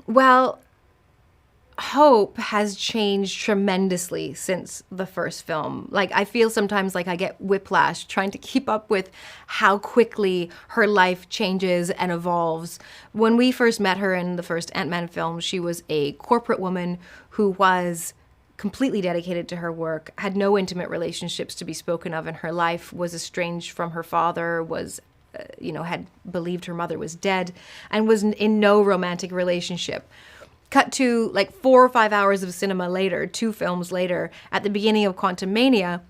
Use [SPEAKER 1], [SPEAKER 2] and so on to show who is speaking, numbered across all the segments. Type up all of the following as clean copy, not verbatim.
[SPEAKER 1] Well, Hope has changed tremendously since the first film. Like, I feel sometimes like I get whiplash trying to keep up with how quickly her life changes and evolves. When we first met her in the first Ant-Man film, she was a corporate woman who was completely dedicated to her work, had no intimate relationships to be spoken of in her life, was estranged from her father, was had believed her mother was dead, and was in no romantic relationship. Cut to like 4 or 5 hours of cinema later, 2 films later, at the beginning of Quantumania,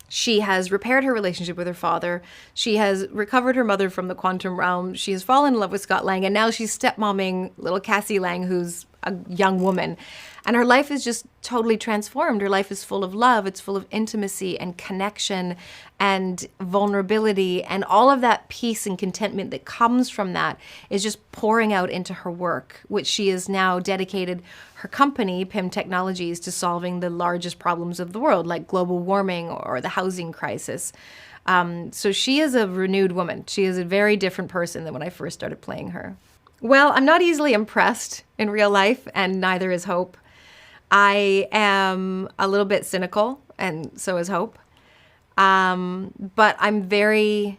[SPEAKER 1] she has repaired her relationship with her father. She has recovered her mother from the quantum realm. She has fallen in love with Scott Lang, and now she's stepmomming little Cassie Lang, who's a young woman. And her life is just totally transformed. Her life is full of love. It's full of intimacy and connection and vulnerability, and all of that peace and contentment that comes from that is just pouring out into her work, which she has now dedicated her company, PIM Technologies, to solving the largest problems of the world, like global warming or the housing crisis. So she is a renewed woman. She is a very different person than when I first started playing her. Well, I'm not easily impressed in real life, and neither is Hope. I am a little bit cynical, and so is Hope. But I'm very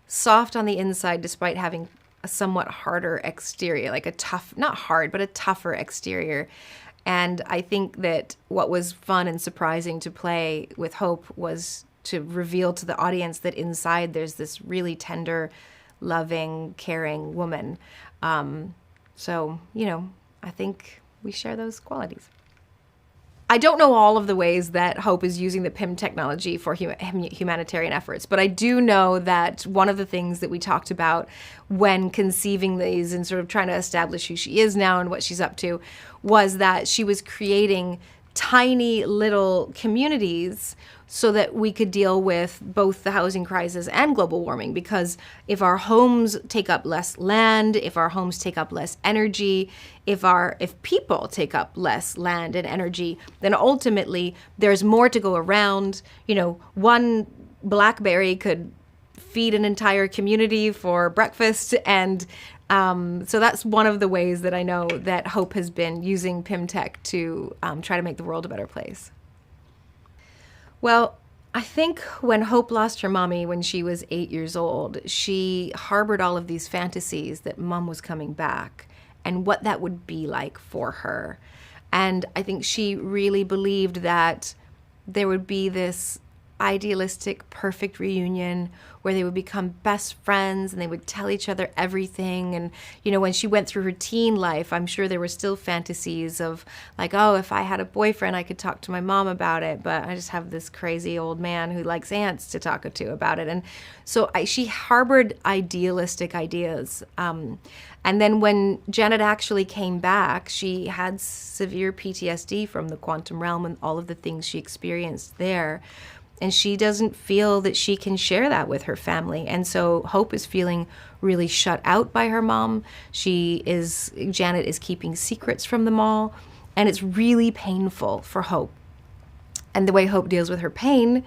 [SPEAKER 1] soft on the inside, despite having a somewhat harder exterior, like a tough, not hard, but a tougher exterior. And I think that what was fun and surprising to play with Hope was to reveal to the audience that inside there's this really tender, loving, caring woman. So, I think we share those qualities. I don't know all of the ways that Hope is using the PIM technology for humanitarian efforts, but I do know that one of the things that we talked about when conceiving these and sort of trying to establish who she is now and what she's up to was that she was creating tiny little communities so that we could deal with both the housing crisis and global warming. Because if our homes take up less land, if our homes take up less energy, if people take up less land and energy, then ultimately there's more to go around. One blackberry could feed an entire community for breakfast, and so that's one of the ways that I know that Hope has been using PIM Tech to try to make the world a better place. Well, I think when Hope lost her mommy when she was 8 years old, she harbored all of these fantasies that Mom was coming back and what that would be like for her. And I think she really believed that there would be this idealistic, perfect reunion where they would become best friends and they would tell each other everything. And, when she went through her teen life, I'm sure there were still fantasies of like, oh, if I had a boyfriend, I could talk to my mom about it, but I just have this crazy old man who likes ants to talk to about it. And so she harbored idealistic ideas. And then when Janet actually came back, she had severe PTSD from the quantum realm and all of the things she experienced there. And she doesn't feel that she can share that with her family. And so Hope is feeling really shut out by her mom. Janet is keeping secrets from them all. And it's really painful for Hope. And the way Hope deals with her pain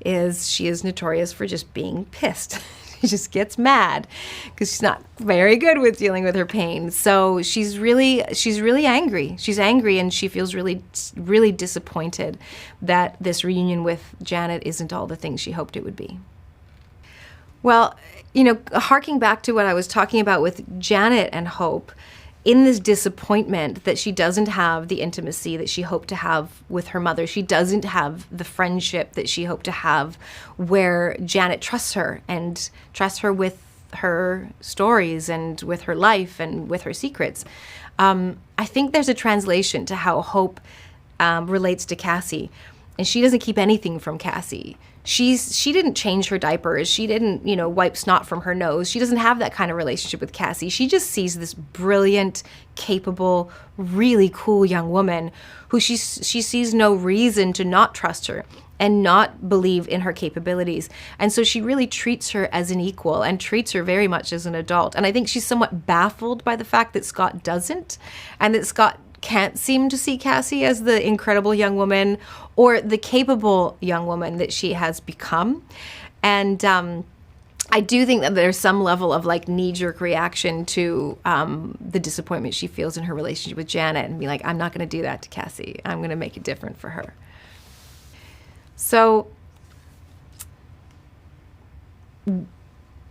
[SPEAKER 1] is she is notorious for just being pissed. She just gets mad because she's not very good with dealing with her pain. So she's really angry. She's angry, and she feels really, really disappointed that this reunion with Janet isn't all the things she hoped it would be. Well, harking back to what I was talking about with Janet and Hope, in this disappointment that she doesn't have the intimacy that she hoped to have with her mother, she doesn't have the friendship that she hoped to have where Janet trusts her and trusts her with her stories and with her life and with her secrets. I think there's a translation to how Hope relates to Cassie, and she doesn't keep anything from Cassie. She didn't change her diapers. She didn't, wipe snot from her nose. She doesn't have that kind of relationship with Cassie. She just sees this brilliant, capable, really cool young woman who she sees no reason to not trust her and not believe in her capabilities. And so she really treats her as an equal and treats her very much as an adult. And I think she's somewhat baffled by the fact that Scott doesn't, and that Scott can't seem to see Cassie as the incredible young woman or the capable young woman that she has become. And I do think that there's some level of like knee-jerk reaction to the disappointment she feels in her relationship with Janet, and be like, I'm not going to do that to Cassie. I'm going to make it different for her. So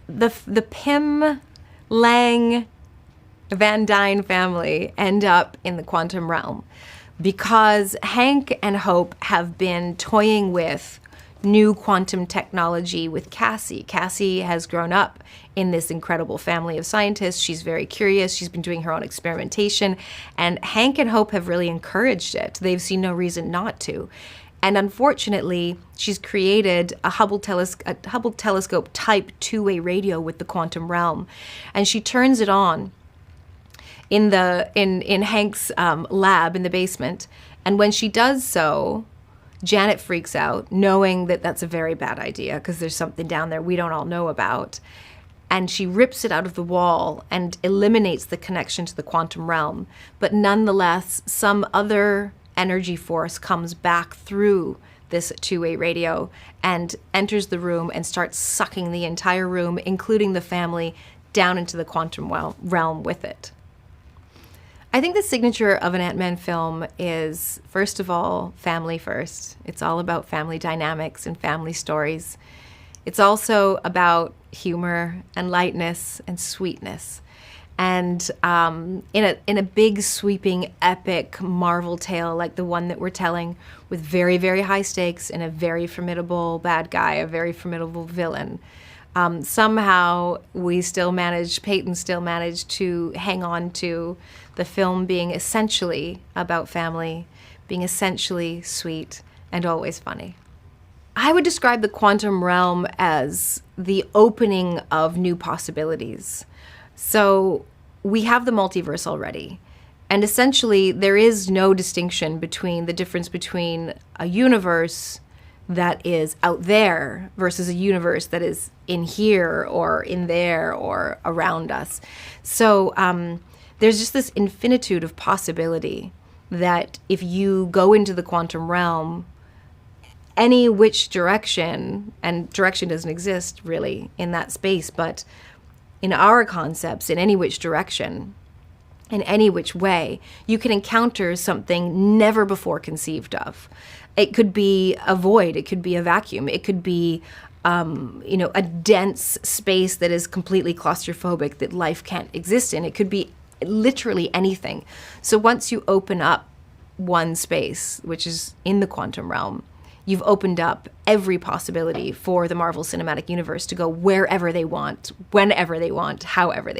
[SPEAKER 1] the Pym, Lang, Van Dyne family end up in the quantum realm because Hank and Hope have been toying with new quantum technology with Cassie. Cassie has grown up in this incredible family of scientists. She's very curious. She's been doing her own experimentation, and Hank and Hope have really encouraged it. They've seen no reason not to. And unfortunately, she's created a Hubble telescope type two-way radio with the quantum realm, and she turns it on in Hank's lab in the basement. And when she does so, Janet freaks out, knowing that that's a very bad idea because there's something down there we don't all know about. And she rips it out of the wall and eliminates the connection to the quantum realm. But nonetheless, some other energy force comes back through this two-way radio and enters the room and starts sucking the entire room, including the family, down into the quantum realm with it. I think the signature of an Ant-Man film is, first of all, family first. It's all about family dynamics and family stories. It's also about humor and lightness and sweetness. And in a big, sweeping, epic Marvel tale like the one that we're telling, with very, very high stakes and a very formidable bad guy, a very formidable villain, somehow Peyton still managed to hang on to the film being essentially about family, being essentially sweet and always funny. I would describe the quantum realm as the opening of new possibilities. So we have the multiverse already. And essentially, there is no distinction between the difference between a universe that is out there versus a universe that is in here or in there or around us. So there's just this infinitude of possibility that if you go into the quantum realm, any which direction, and direction doesn't exist really in that space, but in our concepts, in any which direction, in any which way, you can encounter something never before conceived of. It could be a void, it could be a vacuum, it could be a dense space that is completely claustrophobic that life can't exist in. It could be literally anything. So once you open up one space, which is in the quantum realm, you've opened up every possibility for the Marvel Cinematic Universe to go wherever they want, whenever they want, however they